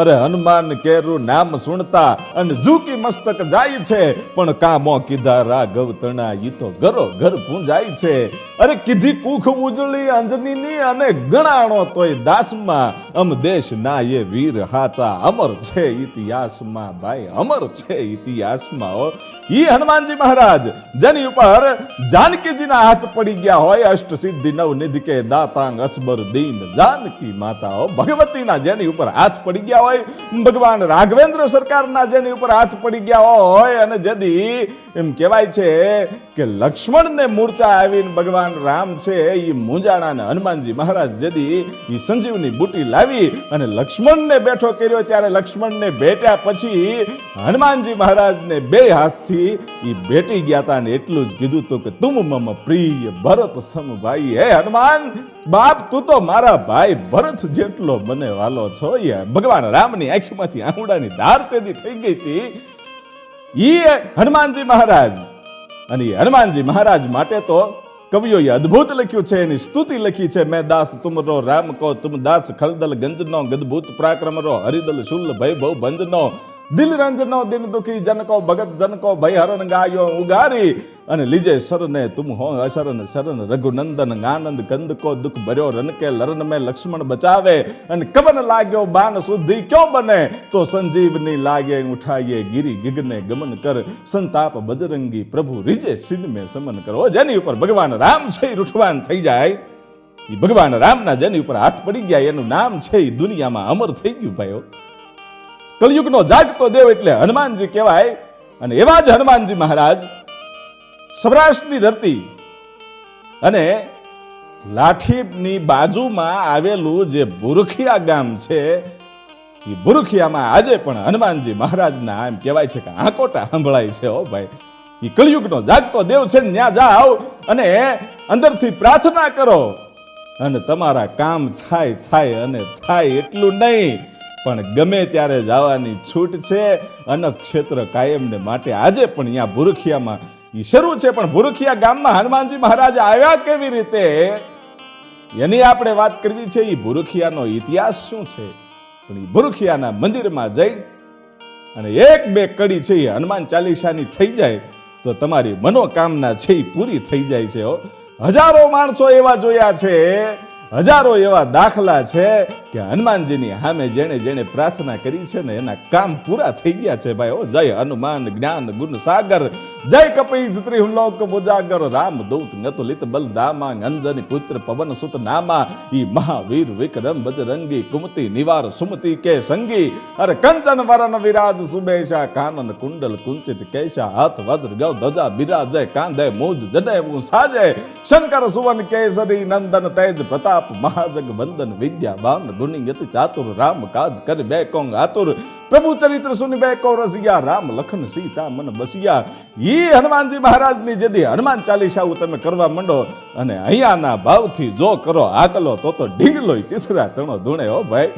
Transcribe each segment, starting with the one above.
અરે હનુમાન કેરું નામ સુણતા અને ઝૂકી મસ્તક જાય છે, પણ કામો કીધા રાઘવ તણા ઈ તો ઘરો ઘર પૂંજાય છે. અરે કીધી કુખ ઉજળી અંજનીની અને ગણાણો તોય દાસમાં, અમ દેશ ના એ વીર હાચા અમર છે ઇતિહાસમાં. ભાઈ અમર છે ઇતિહાસમાં. ઈ હનુમાનજી મહારાજ જેની ઉપર જાનકીજીના હાથ પડી ગયા હોય, અષ્ટ સિદ્ધિ નવ નિધિ કે દાતાંગ અસબર દીન જાનકી માતા. ભગવતીના જેની ઉપર હાથ પડી ગયા હોય, ભગવાન રાઘવેન્દ્ર સરકારના જેની ઉપર હાથ પડી ગયા હોય, અને જેદી એમ કહેવાય છે કે લક્ષ્મણને મૂર્છા આવીને ભગવાન રામ છે એ મૂંઝાણા, હનુમાનજી મહારાજ જેદી એ સંજીવની બુટી લાવી અને લક્ષ્મણને બેઠો કર્યો, ત્યારે લક્ષ્મણને ભેટ્યા પછી હનુમાનજી મહારાજને બે હાથથી એ ભેટી ગયા હતા અને એટલું જ કીધું હતું કે તુમ મમ પ્રિય ભરત સમ ભાઈ. હે હનુમાન બાપ, તું તો મારા ભાઈ ભરત જેટલો મને વાલો છો. ભગવાન રામની આંખમાંથી આંગળાની ધાર તેદી થઈ ગઈ હતી ઈ હનુમાનજી મહારાજ. અને હનુમાનજી મહારાજ માટે તો કવિઓએ અદ્ભુત લખ્યું છે, એની સ્તુતિ લખી છે. મેં દાસ તુમરો રામ કો તુમ દાસ ખલદલ ગંજનો ગદભૂત પરાક્રમ રો હરિદલ શુલ ભય ભવ ભંજનો દિલ રંજનો દિન દુખી જનકો ભગત જનકો ભય હરણ ગાયો ઉગારી અને લીજે સરને તુમ હો અશરણ શરણ રઘુનંદન આનંદ કંદ કો દુખ ભર્યો રન કે લરણ में લક્ષ્મણ બચાવે અને કવન લાગ્યો બાન શુદ્ધિ ક્યો બને તો સંજીવની લાગે ઉઠાઈએ ગિરી ગિગને ગમન કર સંતાપ બજરંગી પ્રભુ રીજે સિદ્ધ में સમન કરો. જેની ઉપર ભગવાન રામ છે રૂઠવાન થઈ જાય, એ ભગવાન રામના જેની ઉપર હાથ પડી ગયા એનું નામ છે એ દુનિયામાં અમર થઈ ગયું ભાઈઓ. કલયુગનો જાગતો દેવ એટલે હનુમાનજી કહેવાય. અને એવા જ હનુમાનજી મહારાજ સૌરાષ્ટ્રની ધરતી અને લાઠીની બાજુમાં આવેલું જે બુરખિયા ગામ છે, એ બુરખિયામાં આજે પણ હનુમાનજી મહારાજના એમ કહેવાય છે કે આંકોટા સંભળાય છે. ઓ ભાઈ, એ કલયુગનો જાગતો દેવ છે. ત્યાં જાઓ અને અંદરથી પ્રાર્થના કરો અને તમારા કામ થાય અને થાય એટલું નહીં, પણ ગમે ત્યારે જવાની છૂટ છે. અનક્ષેત્ર કાયમને માટે આજે પણ અહીંયા બુરખિયામાં એ શરૂ છે. પણ બુરખિયા ગામમાં હનુમાનજી મહારાજ આવ્યા કેવી રીતે એની આપણે વાત કરવી છે. એ બુરખિયાનો ઇતિહાસ શું છે? પણ એ બુરખિયાના મંદિરમાં જઈ અને એક બે કડી છે એ હનુમાન ચાલીસાની થઈ જાય તો તમારી મનોકામના છે એ પૂરી થઈ જાય છે. હજારો માણસો એવા જોયા છે, હજારો એવા દાખલા છે કે હનુમાનજીની સામે જેણે જેણે પ્રાર્થના કરી છે ને એના કામ પૂરા થઈ ગયા છે ભાઈ. જય હનુમાન જ્ઞાન ગુણ સાગર, જય કપી ત્રિલોક મુજાગર, રામ દૂત નતુલિત બલધામા, અંજની પુત્ર પવન સુત નામા, ઈ મહાવીર વિક્રમ બજરંગી, કુમતી નિવાર સુમતી કે સંગી, અરે કંચન વરણ વિરાજ સુબેશા, કાનન કુંડલ કુંચિત કેશા, હાથ વજ્ર ગૌ ધજા બિરાજે, કાંધે મૂજ જનેવું સાજે, શંકર સુવન કેસરી નંદન તેજ પ્રતાપ, મહાજગ વંદન વિદ્યાવાન ગુણી યતિ ચાતુર, રામ કાજ કર બે કોંગ આતુર, પ્રભુ ચરિત્ર સુની બે કો રસિયા, રામ લખન સીતા મન બસિયા. ઈ હનુમાનજી મહારાજની જેદી હનુમાન ચાલીસા તમે કરવા માંડો અને અહીંયાના ભાવથી જો કરો આકલો તો ઢીંગલો ચિથરા તણો ધૂણે. હો ભાઈ,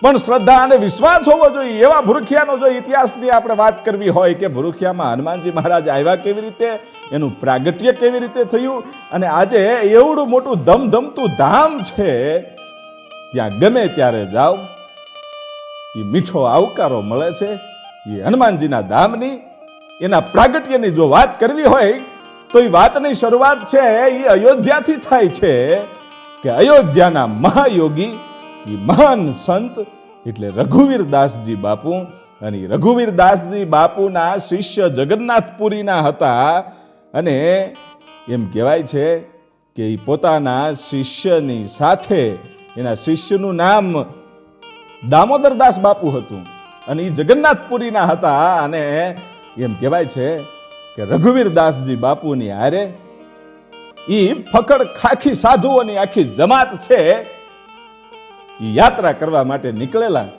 પણ શ્રદ્ધા અને વિશ્વાસ હોવો જોઈએ. એવા ભુરખિયાનો જો ઇતિહાસની આપણે વાત કરવી હોય કે ભુરખિયામાં હનુમાનજી મહારાજ આવ્યા કેવી રીતે, એનું પ્રાગટ્ય કેવી રીતે થયું, અને આજે એવડું મોટું ધમધમતું ધામ છે, ત્યાં ગમે ત્યારે જાઓ એ મીઠો આવકારો મળે છે. એ હનુમાનજીના ધામની એના પ્રાગટ્યની જો વાત કરવી હોય તો એ વાતની શરૂઆત છે એ અયોધ્યાથી થાય છે કે અયોધ્યાના મહાયોગી એ મહાન સંત એટલે રઘુવીર દાસજી બાપુ, અને રઘુવીર દાસજી બાપુના શિષ્ય જગન્નાથપુરીના હતા. અને એમ કહેવાય છે કે એ પોતાના શિષ્યની સાથે, એના શિષ્યનું નામ દામોદરદાસ બાપુ હતું અને એ જગન્નાથપુરીના હતા. અને એમ કહેવાય છે કે રઘુવીર દાસજી બાપુની હારે એ ફકડ ખાખી સાધુઓની આખી જમાત છે એ યાત્રા કરવા માટે નીકળેલા.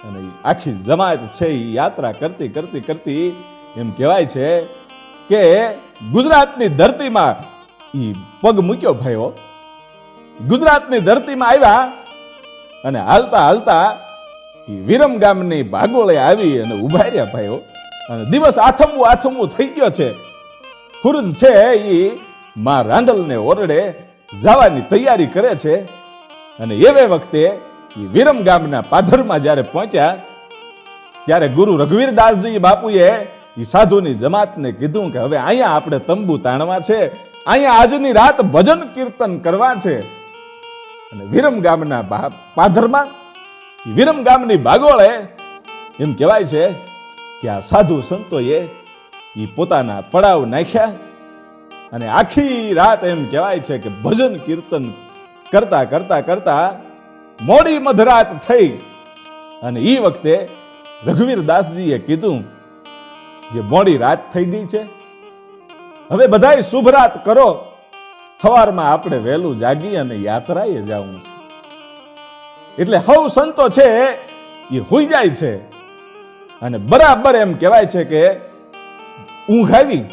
અને આખી જમાત છે એ યાત્રા કરતી કરતી કરતી એમ કહેવાય છે કે ગુજરાતની ધરતીમાં એ પગ મૂક્યો ભાઈઓ. ગુજરાતની ધરતીમાં આવ્યા અને હાલતા હાલતા વિરમ ગામની ભાગોળે આવી અને ઉભા રહ્યા ભાઈઓ. અને દિવસ આથમવું થઈ ગયો છે. ખુરજ છે એ માં રાંદલને ઓરડે જવાની તૈયારી કરે છે. અને એવે વખતે એ વિરમ ગામના પાધરમાં જ્યારે પહોંચ્યા ત્યારે ગુરુ રઘુવીરદાસજી બાપુએ એ સાધુની જમાતને કીધું કે હવે અહીંયા આપણે તંબુ તાણવા છે, અહીંયા આજની રાત ભજન કીર્તન કરવા છે. અને વિરમ ગામના પાધરમાં વિરમ ગામની બાગોળે એમ કહેવાય છે કે આ સાધુ સંતોએ એ પોતાના પડાવ નાખ્યા અને આખી રાત એમ કહેવાય છે કે ભજન કીર્તન કરતા કરતા કરતા મોડી મધરાત થઈ. અને એ વખતે રઘુવીરદાસજીએ કીધું કે મોડી રાત થઈ ગઈ છે, હવે બધાય શુભ રાત કરો, સવારમાં આપણે વહેલું જાગી અને યાત્રાએ જવું છે. એટલે હવ સંતો છે એ હોઈ જાય છે અને બરાબર એમ કહેવાય છે કે ઊંઘ આવી.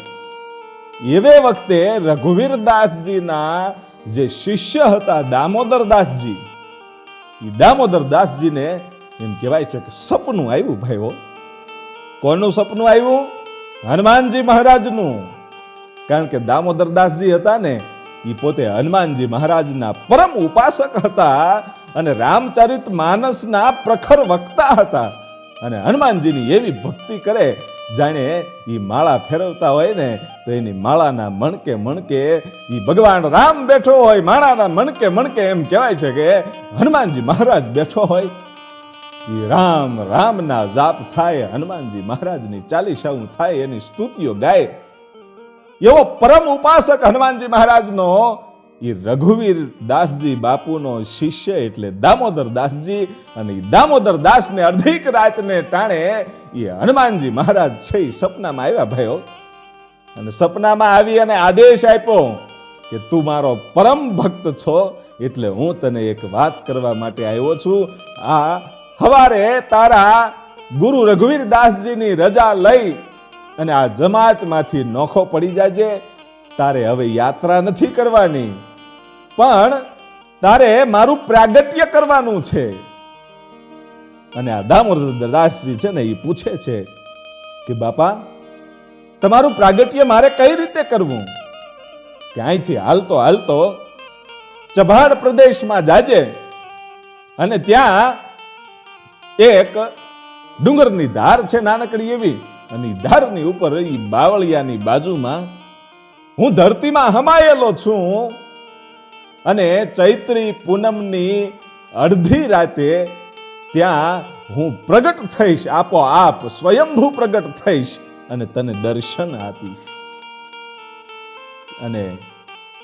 એવે વખતે રઘુવીરદાસજીના જે શિષ્ય હતા દામોદરદાસજી, એ દામોદરદાસજીને એમ કહેવાય છે કે સપનું આવ્યું. ભાઈઓ, કોનું સપનું આવ્યું? હનુમાનજી મહારાજનું. કારણ કે દામોદરદાસજી હતા ને એ પોતે હનુમાનજી મહારાજના પરમ ઉપાસક હતા અને રામચરિત માનસના પ્રખર વક્તા હતા. અને હનુમાનજીની એવી ભક્તિ કરે જાણે એ માળા ફેરવતા હોય ને તો એની માળાના મણકે મણકે એ ભગવાન રામ બેઠો હોય, માળાના મણકે મણકે એમ કહેવાય છે કે હનુમાનજી મહારાજ બેઠો હોય. એ રામ રામના જાપ થાય, હનુમાનજી મહારાજની ચાલીસાઓ થાય, એની સ્તુતિઓ ગાય. એવો પરમ ઉપાસક હનુમાનજી મહારાજનો એ રઘુવીર દાસજી બાપુનો શિષ્ય એટલે દામોદર દાસજી. અને દામોદર દાસને અર્ધિક રાતને ટાણે એ હનુમાનજી મહારાજ છે એ સપનામાં આવ્યા. ભાઈઓ, અને સપનામાં આવી અને આદેશ આપ્યો કે તું મારો પરમ ભક્ત છો એટલે હું તને એક વાત કરવા માટે આવ્યો છું. આ હવારે તારા ગુરુ રઘુવીર દાસજીની રજા લઈ અને આ જમાતમાંથી નોખો પડી જાજે. તારે હવે યાત્રા નથી કરવાની, પણ તારે મારું પ્રાગટ્ય કરવાનું છે. અને આ દામોદર દાસજી છે ને એ પૂછે છે કે બાપા, તમારું પ્રાગટ્ય મારે કઈ રીતે કરવું? કે અહીંથી હાલતો હાલતો ચભાડ પ્રદેશમાં જાજે અને ત્યાં એક ડુંગરની ધાર છે નાનકડી એવી, અને ધારની ઉપર એ બાવળિયાની બાજુમાં હું ધરતીમાં હમાયેલો છું અને ચૈત્રી પૂનમની અડધી રાતે ત્યાં હું પ્રગટ થઈશ, આપોઆપ સ્વયંભૂ પ્રગટ થઈશ અને તને દર્શન આપીશ. અને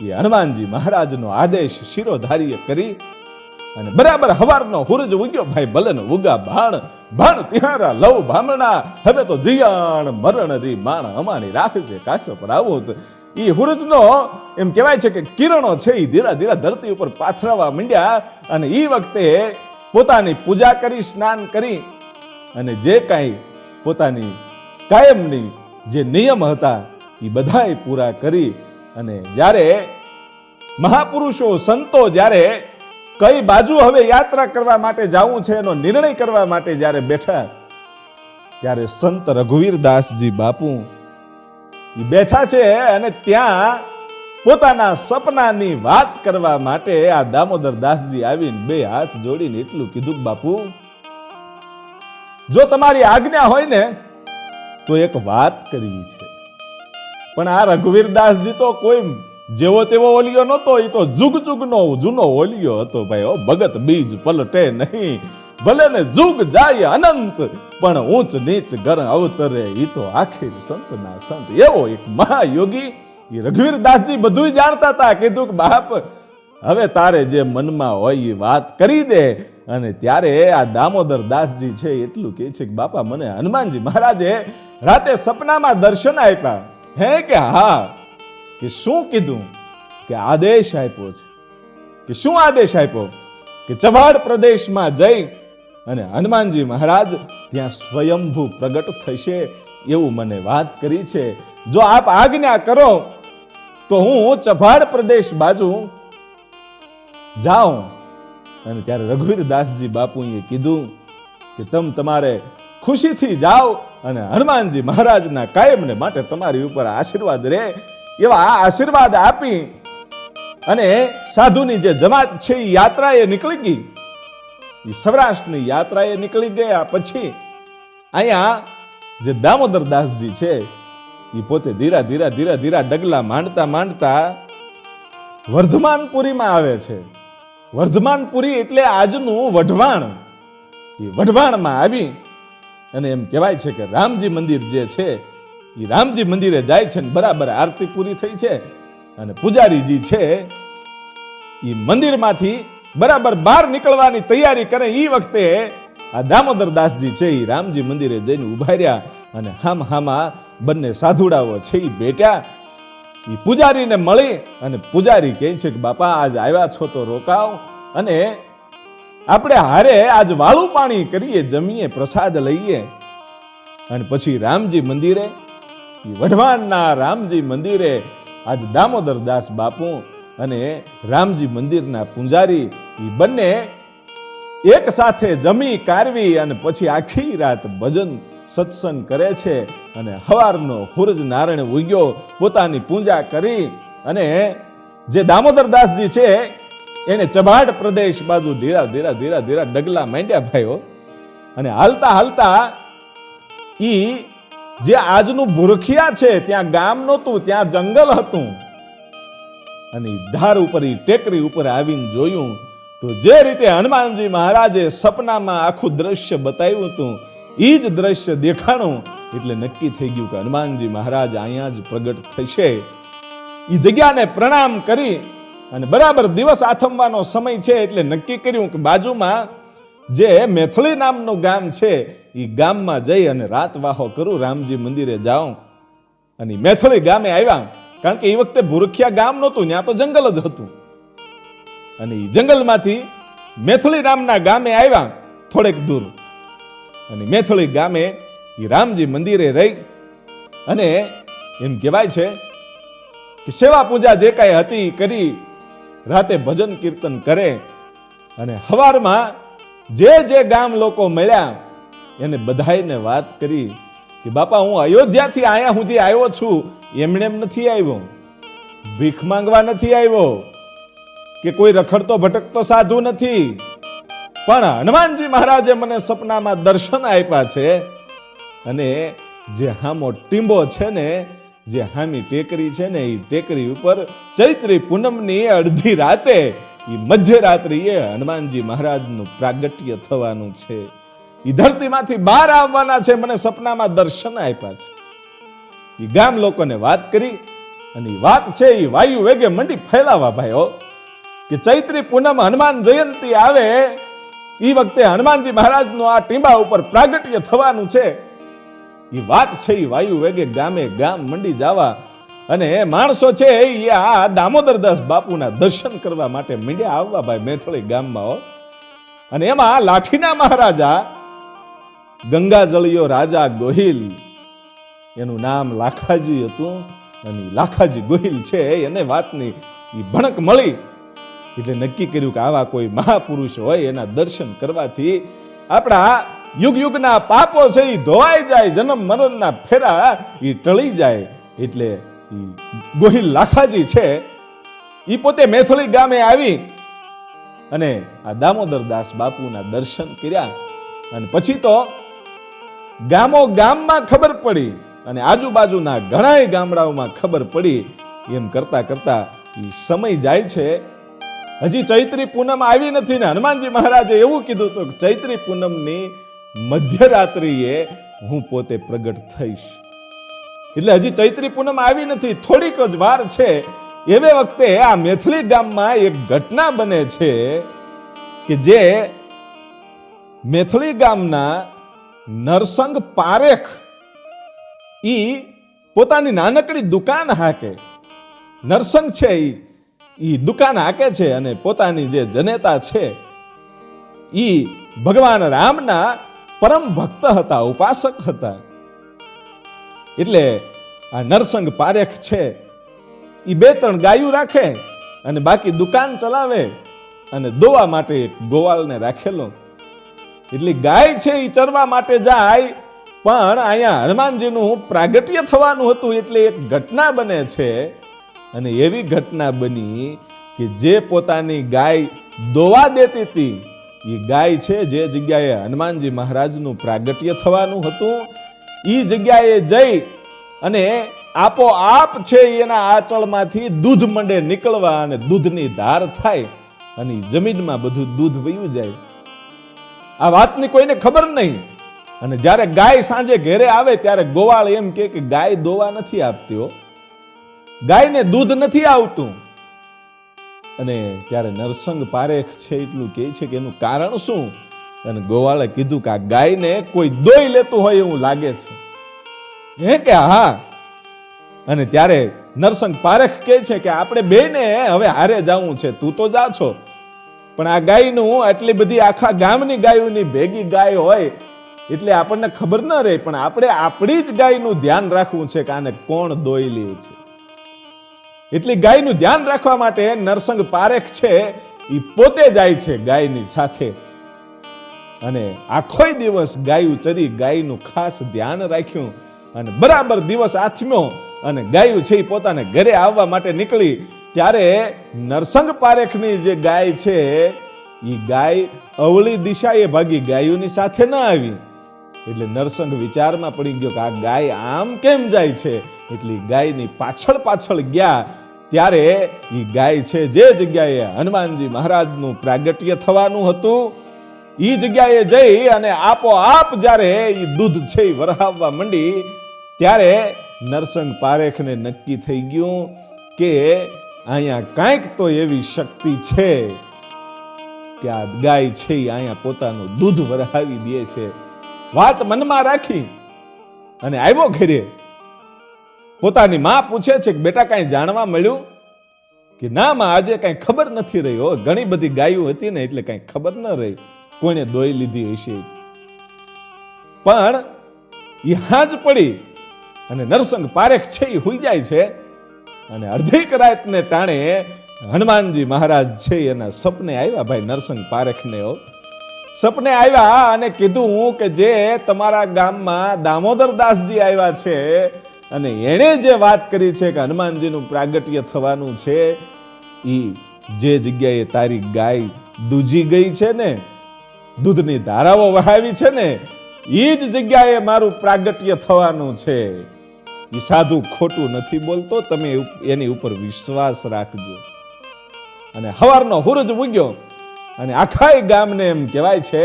એ હનુમાનજી મહારાજનો આદેશ શિરોધાર્ય કરી અને બરાબર હવારનો હુરજ ઉગ્યો. ભાઈ ભલે ને ઉગા ભાણ ભાણ તિહારા લવ ભામણા, હવે તો જીયાણ મરણ રી માણ અમારી રાખજે કાછો પર આવો. એ હુરજનો એમ કહેવાય છે કે કિરણો છે એ ધીરા ધીરા ધરતી ઉપર પાથરવા માંડ્યા. અને એ વખતે પોતાની પૂજા કરી, સ્નાન કરી અને જે કાંઈ પોતાની કાયમની જે નિયમ હતા એ બધાય પૂરા કરી. અને જ્યારે મહાપુરુષો સંતો જ્યારે કઈ બાજુ હવે યાત્રા કરવા માટે જવું છે એનો નિર્ણય કરવા માટે જ્યારે બેઠા, ત્યારે સંત રઘુવીરદાસજી બાપુ એ બેઠા છે અને ત્યાં પોતાના સપનાની વાત કરવા માટે આ દામોદર દાસજી આવીને બે હાથ જોડીને એટલું કીધું, બાપુ જો તમારી આજ્ઞા હોય ને તો એક વાત કરવી છે. પણ આ રઘુવીરદાસજી તો કોઈ જેવો તેવો ઓલિયો નહોતો, એ તો જુગ જુગનો જૂનો ઓલિયો હતો. ભાઈ, ભગત બીજ પલટે નહીં, ભલે ને જુગ જાય અનંત, પણ ઊંચ નીચ ગર અવતરે એ તો આખિર સંતના સંત. એવો એક મહાયોગી એ રઘુવીરદાસજી બધું જાણતા હતા. કીધું કે બાપ, હવે તારે જે મનમાં હોય એ વાત કરી દે. અને ત્યારે આ દામોદર દાસજી છે એટલું કહે છે કે બાપા, મને હનુમાનજી મહારાજે રાતે સપનામાં દર્શન આપ્યા. હે કે હા? કે શું કીધું? કે આદેશ આપ્યો છે. કે શું આદેશ આપ્યો? કે ચભાડ પ્રદેશમાં જઈ અને હનુમાનજી મહારાજ ત્યાં સ્વયંભૂ પ્રગટ થશે એવું મને વાત કરી છે. જો આપ આજ્ઞા કરો તો હું ચભાડ પ્રદેશ બાજુ જાઉં. અને ત્યારે રઘુવીરદાસજી બાપુએ કીધું કે તમારે ખુશીથી જાઓ અને હનુમાનજી મહારાજના કાયમને માટે તમારી ઉપર આશીર્વાદ રહે એવા આશીર્વાદ આપી અને સાધુની જે જમાત છે એ યાત્રાએ નીકળી ગઈ. એ સૌરાષ્ટ્રની યાત્રાએ નીકળી ગયા. પછી અહીંયા જે દામોદર દાસજી છે એ પોતે ધીરા ધીરા ધીરા ધીરા ડગલા માંડતા માંડતા વર્ધમાનપુરીમાં આવે છે. વર્ધમાનપુરી એટલે આજનું વઢવાણ. એ વઢવાણમાં આવી અને એમ કહેવાય છે કે રામજી મંદિર જે છે એ રામજી મંદિરે જાય છે ને બરાબર આરતી પૂરી થઈ છે અને પૂજારીજી છે એ મંદિરમાંથી બરાબર બહાર નીકળવાની તૈયારી કરે. એ વખતે આ દામોદર દાસજી છે એ રામજી મંદિરે જઈને ઉભા રહ્યા અને હામાં બંને સાધુડાઓ છે એ બેઠ્યા. એ પૂજારીને મળી અને પૂજારી કહે છે કે બાપા આજ આવ્યા છો તો રોકાવ અને આપણે હારે આજ વાળું પાણી કરીએ, જમીએ, પ્રસાદ લઈએ. અને પછી રામજી મંદિરે વઢવાણના રામજી મંદિરે આજ દામોદર દાસ બાપુ અને રામજી મંદિરના પૂજારી એ બંને એક સાથે જમી કારવી અને પછી આખી રાત ભજન સત્સંગ કરે છે. અને હવારનો સૂરજ નારાયણ ઉગ્યો, પોતાની પૂજા કરી અને જે દામોદર દાસજી છે એને ચબાડ પ્રદેશ બાજુ ધીરા ધીરા ધીરા ધીરા ડગલા માંડ્યા ભાઈઓ. અને હાલતા હાલતા ઈ જે આજનું ભૂરખિયા છે ત્યાં ગામ નહોતું, ત્યાં જંગલ હતું. અને ધાર ઉપર ટેકરી ઉપર આવીને જોયું તો જે રીતે હનુમાનજી મહારાજે સપનામાં આખું દ્રશ્ય બતાવ્યું હતું એ જ દ્રશ્ય દેખાણું. એટલે નક્કી થઈ ગયું કે હનુમાનજી મહારાજ અહીંયા જ પ્રગટ થશે. એ જગ્યાને પ્રણામ કરી અને બરાબર દિવસ આથમવાનો સમય છે એટલે નક્કી કર્યું કે બાજુમાં જે મેથળી નામનું ગામ છે એ ગામમાં જઈ અને રાત વાહો કરું, રામજી મંદિરે જાઉં. અને મેથળી ગામે આવ્યા, કારણ કે એ વખતે ભૂરખિયા ગામ નહોતું, ત્યાં તો જંગલ જ હતું. અને એ જંગલમાંથી મેથળી નામના ગામે આવ્યા થોડેક દૂર. અને મેથળી ગામે એ રામજી મંદિરે રહી અને એમ કહેવાય છે કે સેવા પૂજા જે કાંઈ હતી કરી, રાતે ભજન કીર્તન કરે. અને સવારમાં જે ગામ લોકો મળ્યા એને બધાઈને વાત કરી કે બાપા હું અયોધ્યાથી અહીંયા સુધી આવ્યો છું, એમણે એમ નથી આવ્યો, ભીખ માંગવા નથી આવ્યો કે કોઈ રખડતો ભટકતો સાધુ નથી, પણ હનુમાનજી મહારાજે મને સપનામાં દર્શન આપ્યા છે. અને જે હામો ટીંબો છે ને, જે હામી ટેકરી છે ને, એ ટેકરી ઉપર ચૈત્રી પૂનમની અડધી રાતે એ મધ્યરાત્રિએ હનુમાનજી મહારાજનું પ્રાગટ્ય થવાનું છે. એ ધરતીમાંથી બહાર આવવાના છે, મને સપનામાં દર્શન આપ્યા છે. એ ગામ લોકોને વાત કરી અને એ વાત છે એ વાયુ વેગે મંડી ફેલાવા ભાઈઓ કે ચૈત્રી પૂનમ હનુમાન જયંતિ આવે એ વખતે હનુમાનજી મહારાજનું આ ટીંબા ઉપર પ્રાગટ્ય થવાનું છે. એ વાત છે એ વાયુ વેગે ગામે ગામ મંડી જવા અને માણસો છે એ આ દામોદરદાસ બાપુના દર્શન કરવા માટે મંડ્યા આવવા ભાઈ મેથળી ગામમાં. અને એમાં લાઠીના મહારાજા ગંગાજળિયો રાજા ગોહિલ, એનું નામ લાખાજી હતું. અને લાખાજી ગોહિલ છે એને વાતની ભણક મળી એટલે નક્કી કર્યું કે આવા કોઈ મહાપુરુષ હોય એના દર્શન કરવાથી આપણા યુગ યુગના પાપો છે એ ધોવાઈ જાય, જન્મ મરણના ફેરા એ ટળી જાય. એટલે ગોહિલ લાખાજી છે એ પોતે મેથળી ગામે આવી અને આ દામોદર દાસ બાપુના દર્શન કર્યા. અને પછી તો ગામો ગામમાં ખબર પડી અને આજુબાજુના ઘણા ગામડાઓમાં ખબર પડી. એમ કરતા કરતા સમય જાય છે. હજી ચૈત્રી પૂનમ આવી નથી ને હનુમાનજી મહારાજે એવું કીધું હતું કે ચૈત્રી પૂનમની મધ્યરાત્રિએ હું પોતે પ્રગટ થઈશ. એટલે હજી ચૈત્રી પૂનમ આવી નથી, થોડીક જ વાર છે. એવે વખતે આ મેથળી ગામમાં એક ઘટના બને છે કે જે મેથળી ગામના નરસંગ પારેખ ઈ પોતાની નાનકડી દુકાન હાકે. નરસંગ છે ઈ દુકાન હાકે છે અને પોતાની જે જનેતા છે ઈ ભગવાન રામના પરમ ભક્ત હતા, ઉપાસક હતા. એટલે આ નરસંગ પારેખ છે ઈ 2-3 ગાયું રાખે અને બાકી દુકાન ચલાવે અને દોવા માટે એક ગોવાળને રાખેલો. એટલે ગાય છે એ ચરવા માટે જાય, પણ અહીંયા હનુમાનજીનું પ્રાગટ્ય થવાનું હતું એટલે એક ઘટના બને છે. અને એવી ઘટના બની કે જે પોતાની ગાય દોવા દેતી હતી એ ગાય છે જે જગ્યાએ હનુમાનજી મહારાજનું પ્રાગટ્ય થવાનું હતું, એ જગ્યાએ જઈ અને આપોઆપ છે એના આંચળમાંથી દૂધ મંડે નીકળવા અને દૂધની ધાર થાય અને જમીનમાં બધું દૂધ વયું જાય. આ વાતની કોઈને ખબર નહીં. અને જ્યારે ગાય સાંજે ઘેરે આવે ત્યારે ગોવાળ એમ કે ગાય દોવા નથી આપતી, ગાયને દૂધ નથી આવતું. અને ત્યારે નરસંગ પારેખ છે એટલું કહે છે કે એનું કારણ શું? અને ગોવાળે કીધું કે આ ગાયને કોઈ દોઈ લેતું હોય એવું લાગે છે. હે કે હા. અને ત્યારે નરસંગ પારેખ કહે છે કે આપણે બેને હવે હારે જવું છે, તું તો જા છો, પણ આ ગાયનું આટલી બધી આખા ગામની ગાયોની ભેગી ગાય હોય એટલે આપણને ખબર ન રહે, પણ આપણે આપણી જ ગાયનું ધ્યાન રાખવું છે કે આને કોણ દોઈ લે છે. એટલે ગાયનું ધ્યાન રાખવા માટે નરસંગ પારેખ છે એ પોતે જાય છે ગાયની સાથે અને આખો દિવસ ગાયું ચરી ગાયનું ખાસ ધ્યાન રાખ્યું અને બરાબર દિવસ આથમ્યો અને ગાયું છે એ પોતાને ઘરે આવવા માટે નીકળી. ત્યારે નરસંગ પારેખની જે ગાય છે એ ગાય અવળી દિશાએ ભાગી, ગાયોની સાથે ન આવી. એટલે નરસંગ વિચારમાં પડી ગયો કે આ ગાય આમ કેમ જાય છે. એટલે ગાયની પાછળ પાછળ ગયા. ત્યારે એ ગાય છે જે જગ્યાએ હનુમાનજી મહારાજનું પ્રાગટ્ય થવાનું હતું એ જગ્યાએ જઈ અને આપોઆપ જ્યારે એ દૂધ છે એ વરહાવવા માંડી. ત્યારે નરસંગ પારેખને નક્કી થઈ ગયું કે અહીંયા કાંઈક તો એવી શક્તિ છે કે આ ગાય છે અહીંયા પોતાનું દૂધ વરહાવી દે છે. વાત મનમાં રાખી અને આવ્યો ઘરે. પોતાની માં પૂછે છે કે બેટા કાંઈ જાણવા મળ્યું? કે ના માં, આજે કાંઈ ખબર નથી રહી હો, ઘણી બધી ગાયો હતી ને એટલે કાંઈ ખબર ન રહી કોઈને દોઈ લીધી હશે. પણ એ હાજ પડી અને નરસંગ પારેખ છે એ હુઈ જાય છે અને અડધીક રાતને ટાણે હનુમાનજી મહારાજ છે એના સપને આવ્યા. ભાઈ નરસંગ પારેખને સપને આવ્યા અને કીધું કે જે તમારા ગામમાં દામોદર દાસજી આવ્યા છે અને એણે જે વાત કરી છે કે હનુમાનજીનું પ્રાગટ્ય થવાનું છે, એ જે જગ્યાએ તારી ગાય દૂજી ગઈ છે ને, દૂધની ધારાઓ વહાવી છે ને, એ જ જગ્યાએ મારું પ્રાગટ્ય થવાનું છે. એ સાધુ ખોટું નથી બોલતો, તમે એની ઉપર વિશ્વાસ રાખજો. અને હવારનો હુરજ ઉગ્યો અને આખા ગામને એમ કહેવાય છે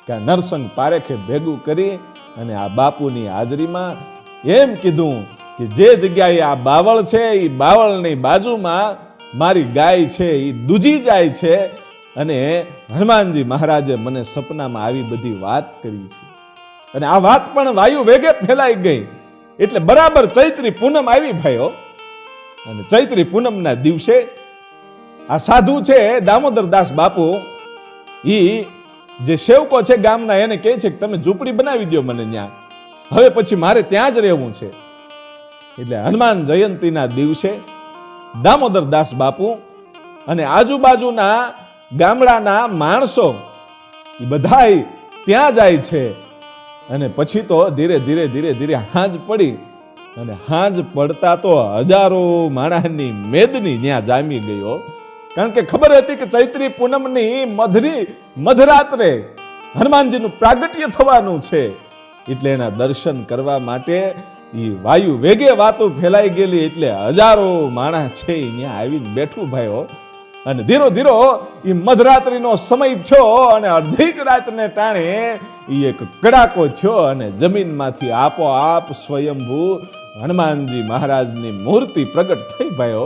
કે નરસંગ પારેખે ભેગું કરી અને આ બાપુની હાજરીમાં એમ કીધું કે જે જગ્યાએ આ બાવળ છે એ બાવળની બાજુમાં મારી ગાય છે એ દૂજી જાય છે અને હનુમાનજી મહારાજે મને સપનામાં આવી બધી વાત કરી છે. અને આ વાત પણ વાયુ વેગે ફેલાઈ ગઈ. એટલે બરાબર ચૈત્રી પૂનમ આવી ભાઈઓ. અને ચૈત્રી પૂનમના દિવસે આ સાધુ છે દામોદર દાસ બાપુ, ઈ જે સેવકો છે ગામના એને કહે છે કે તમે ઝૂંપડી બનાવી દો મને ત્યાં, હવે પછી મારે ત્યાં જ રહેવું છે. એટલે હનુમાન જયંતીના દિવસે દામોદર દાસ બાપુ અને આજુબાજુના ગામડાના માણસો એ બધા ત્યાં જાય છે. અને પછી તો ધીરે ધીરે ધીરે ધીરે હાંજ પડી અને હાંજ પડતા તો હજારો માણસની મેદની ત્યાં જામી ગયો. કારણ કે ખબર હતી કે ચૈત્રી પૂનમની મધરાત્રે હનુમાનજીનું પ્રાગટ્ય થવાનું છે. એટલે એના દર્શન કરવા માટે એ વાયુ વેગે વાતો ફેલાઈ ગયેલી. એટલે હજારો માણસ છે ત્યાં આવીને બેઠું ભાઈઓ. અને ધીરો ધીરો એ મધરાત્રિનો સમય થયો અને અડધીક રાતને ટાણે એ એક કડાકો થયો અને જમીનમાંથી આપોઆપ સ્વયંભૂ હનુમાનજી મહારાજની મૂર્તિ પ્રગટ થઈ ભાઈઓ.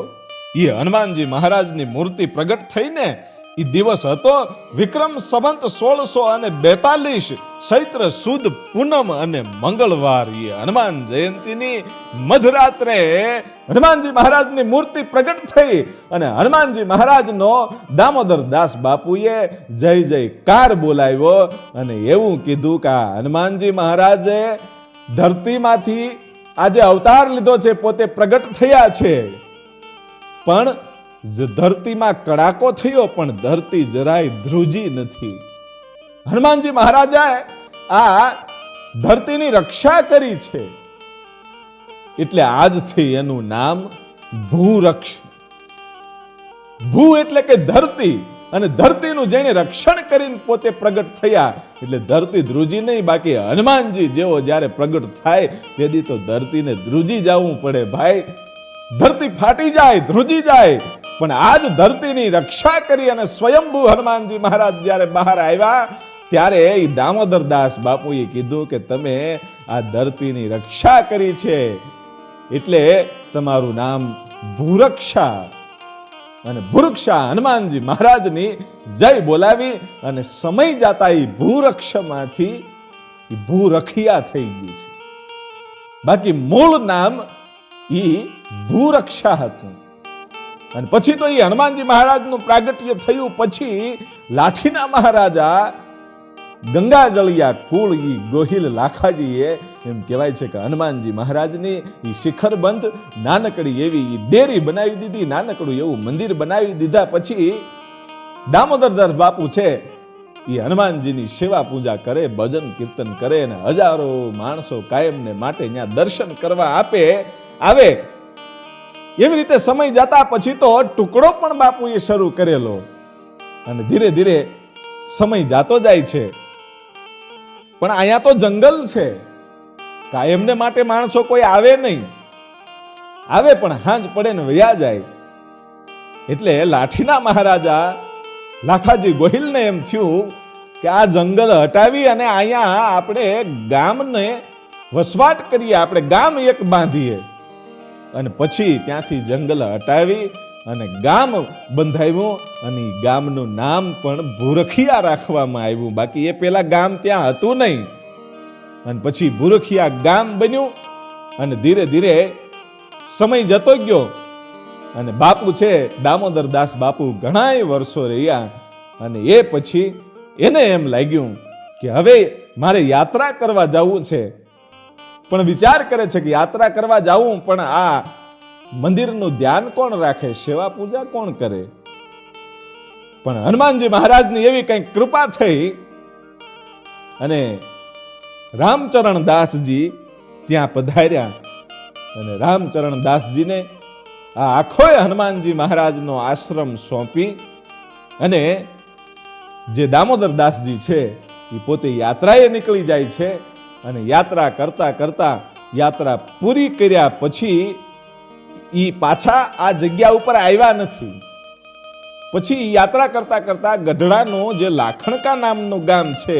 એ હનુમાનજી મહારાજની મૂર્તિ પ્રગટ થઈને એ દિવસ હતો વિક્રમ સંવત 1642 ચૈત્ર સુદ પૂનમ અને મંગળવાર. એ હનુમાન જયંતીની મધરાત્રે હનુમાનજી મહારાજની મૂર્તિ પ્રગટ થઈ અને હનુમાનજી મહારાજનો દામોદર દાસ બાપુએ જય જયકાર બોલાવ્યો અને એવું કીધું કે હનુમાનજી મહારાજે ધરતીમાંથી આજે અવતાર લીધો છે, પોતે પ્રગટ થયા છે, પણ ધરતીમાં કડાકો થયો પણ ધરતી જરાય ધ્રુજી નથી. હનુમાનજી મહારાજાએ આ ધરતીની રક્ષા કરી છે. એટલે આજથી એનું નામ ભૂરક્ષ. ભૂ એટલે કે ધરતી અને ધરતીનું જેણે રક્ષણ કરીને પોતે પ્રગટ થયા, એટલે ધરતી ધ્રુજી નહીં, બાકી હનુમાનજી જેવો જ્યારે પ્રગટ થાય તેથી તો ધરતીને ધ્રુજી જવું પડે ભાઈ. ધરતી ફાટી જાય, ધ્રુજી જાય, પણ આજ ધરતીની રક્ષા કરી અને સ્વયંભૂ હનુમાનજી મહારાજ જ્યારે બહાર આવ્યા ત્યારે એ દામોદરદાસ બાપુએ કીધું કે તમે આ ધરતીની રક્ષા કરી છે એટલે તમારું નામ ભૂરક્ષા. અને ભૂરક્ષા હનુમાનજી મહારાજની જય બોલાવી અને સમય જાતા એ ભૂરક્ષમાંથી ભૂરખિયા થઈ ગયું છે. બાકી મૂળ નામ ઈ ભૂરક્ષા હતું. અને પછી તો એ હનુમાનજી મહારાજનું પ્રાગટ્ય થયું પછી લાઠીના મહારાજા ગંગાજળિયા કુળ ઈ ગોહિલ લાખાજીએ એમ કહેવાય છે કે હનુમાનજી મહારાજની ઈ શિખરબંધ નાનકડી એવી ઈ ડેરી બનાવી દીધી, નાનકડું એવું મંદિર બનાવી દીધા. પછી દામોદરદાસ બાપુ છે એ હનુમાનજીની સેવા પૂજા કરે, ભજન કીર્તન કરે અને હજારો માણસો કાયમને માટે ત્યાં દર્શન કરવા આવે. એવી રીતે સમય જતા પછી તો ટુકડો પણ બાપુએ શરૂ કરેલો અને ધીરે ધીરે સમય જાતો જાય છે. પણ અહીંયા તો જંગલ છે, કાયમને માટે માણસો કોઈ આવે નહીં, આવે પણ હાંજ પડે ને વયા જાય. એટલે લાઠીના મહારાજા લાખાજી ગોહિલને એમ થયું કે આ જંગલ હટાવી અને અહીંયા આપણે ગામને વસવાટ કરીએ, આપણે ગામ એક બાંધીએ. અને પછી ત્યાંથી જંગલ હટાવી અને ગામ બંધાવ્યું અને ગામનું નામ પણ ભૂરખિયા રાખવામાં આવ્યું. બાકી એ પેલા ગામ ત્યાં હતું નહીં. અને પછી ભૂરખિયા ગામ બન્યું અને ધીરે ધીરે સમય જતો ગયો અને બાપુ છે દામોદરદાસ બાપુ ઘણાય વર્ષો રહ્યા. અને એ પછી એને એમ લાગ્યું કે હવે મારે યાત્રા કરવા જવું છે. પણ વિચાર કરે છે કે યાત્રા કરવા જાવું પણ આ મંદિરનું ધ્યાન કોણ રાખે, સેવા પૂજા કોણ કરે. પણ હનુમાનજી મહારાજની એવી કંઈક કૃપા થઈ અને રામચરણ દાસજી ત્યાં પધાર્યા. અને રામચરણ દાસજીને આ આખોય હનુમાનજી મહારાજનો આશ્રમ સોંપી અને જે દામોદર દાસજી છે એ પોતે યાત્રાએ નીકળી જાય છે. અને યાત્રા કરતા કરતા યાત્રા પૂરી કર્યા પછી ઈ પાછા આ જગ્યા ઉપર આવ્યા નથી. પછી યાત્રા કરતા કરતા ગઢડાનું જે લાખણકા નામનું ગામ છે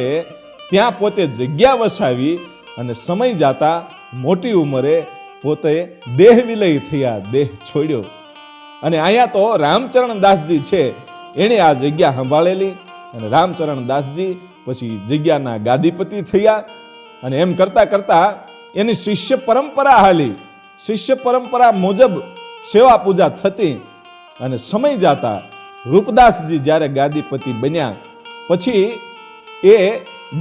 ત્યાં પોતે જગ્યા વસાવી અને સમય જાતા મોટી ઉંમરે પોતે દેહ વિલય થયા, દેહ છોડ્યો. અને અહીંયા તો રામચરણ દાસજી છે એણે આ જગ્યા સંભાળેલી અને રામચરણ દાસજી પછી જગ્યાના ગાદીપતિ થયા. અને એમ કરતા કરતા એની શિષ્ય પરંપરા હાલી, શિષ્ય પરંપરા મુજબ સેવા પૂજા થતી. અને સમય જાતા રૂપદાસજી જ્યારે ગાદીપતિ બન્યા પછી એ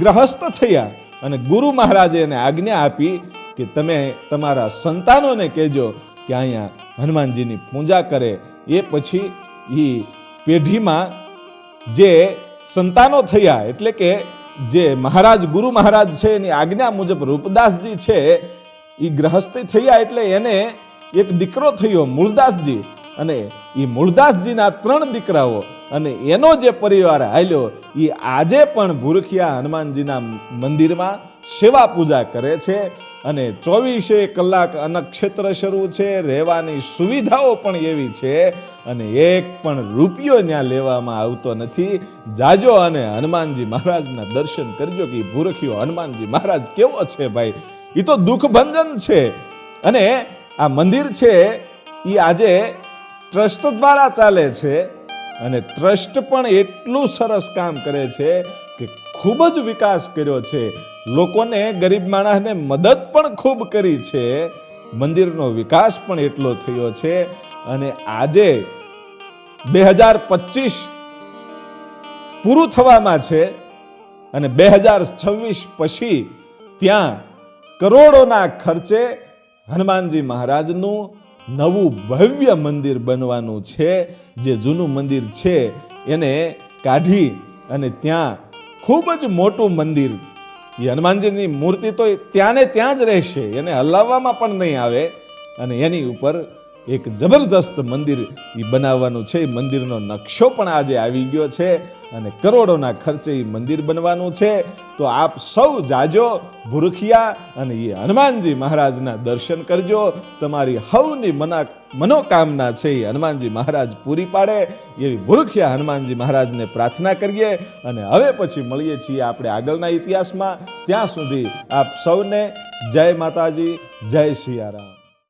ગ્રહસ્થ થયા અને ગુરુ મહારાજે એને આજ્ઞા આપી કે તમે તમારા સંતાનોને કહેજો કે અહીંયા હનુમાનજીની પૂજા કરે. એ પછી એ પેઢીમાં જે સંતાનો થયા એટલે કે જે મહારાજ ગુરુ મહારાજ છે એની આજ્ઞા મુજબ રૂપદાસજી છે એ ગ્રહસ્થી થયા એટલે એને એક દીકરો થયો મૂળદાસજી. અને એ મૂળદાસજીના 3 દીકરાઓ અને એનો જે પરિવાર હાલ્યો એ આજે પણ ભૂરખિયા હનુમાનજીના મંદિરમાં સેવા પૂજા કરે છે. અને 24 કલાક અન્નક્ષેત્ર શરૂ છે, રહેવાની સુવિધાઓ પણ એવી છે અને એક પણ રૂપિયો ત્યાં લેવામાં આવતો નથી. જાજો અને હનુમાનજી મહારાજના દર્શન કરજો કે ભૂરખિયો હનુમાનજી મહારાજ કેવો છે ભાઈ, એ તો દુઃખ ભંજન છે. અને આ મંદિર છે એ આજે ટ્રસ્ટ દ્વારા ચાલે છે અને ટ્રસ્ટ પણ એટલું સરસ કામ કરે છે કે ખૂબ જ વિકાસ કર્યો છે. લોકોને ગરીબ માણસને મદદ પણ ખૂબ કરી છે. મંદિરનો વિકાસ પણ એટલો થયો છે. અને આજે 2025 પૂરું થવામાં છે અને 2026 પછી ત્યાં કરોડોના ખર્ચે હનુમાનજી મહારાજનું નવું ભવ્ય મંદિર બનવાનું છે. જે જૂનું મંદિર છે એને કાઢી અને ત્યાં ખૂબ જ મોટું મંદિર, એ હનુમાનજીની મૂર્તિ તો ત્યાં ને ત્યાં જ રહેશે, એને હલાવવામાં પણ નહીં આવે. અને એની ઉપર એક જબરજસ્ત મંદિર એ બનાવવાનું છે. એ મંદિરનો નકશો પણ આજે આવી ગયો છે અને કરોડોના ખર્ચે એ મંદિર બનવાનું છે. તો આપ સૌ જાજો ભૂરખિયા અને એ હનુમાનજી મહારાજના દર્શન કરજો. તમારી હવની મનોકામના છે એ હનુમાનજી મહારાજ પૂરી પાડે એવી ભૂરખિયા હનુમાનજી મહારાજને પ્રાર્થના કરીએ. અને હવે પછી મળીએ છીએ આપણે આગળના ઇતિહાસમાં. ત્યાં સુધી આપ સૌને જય માતાજી, જય સિયારામ.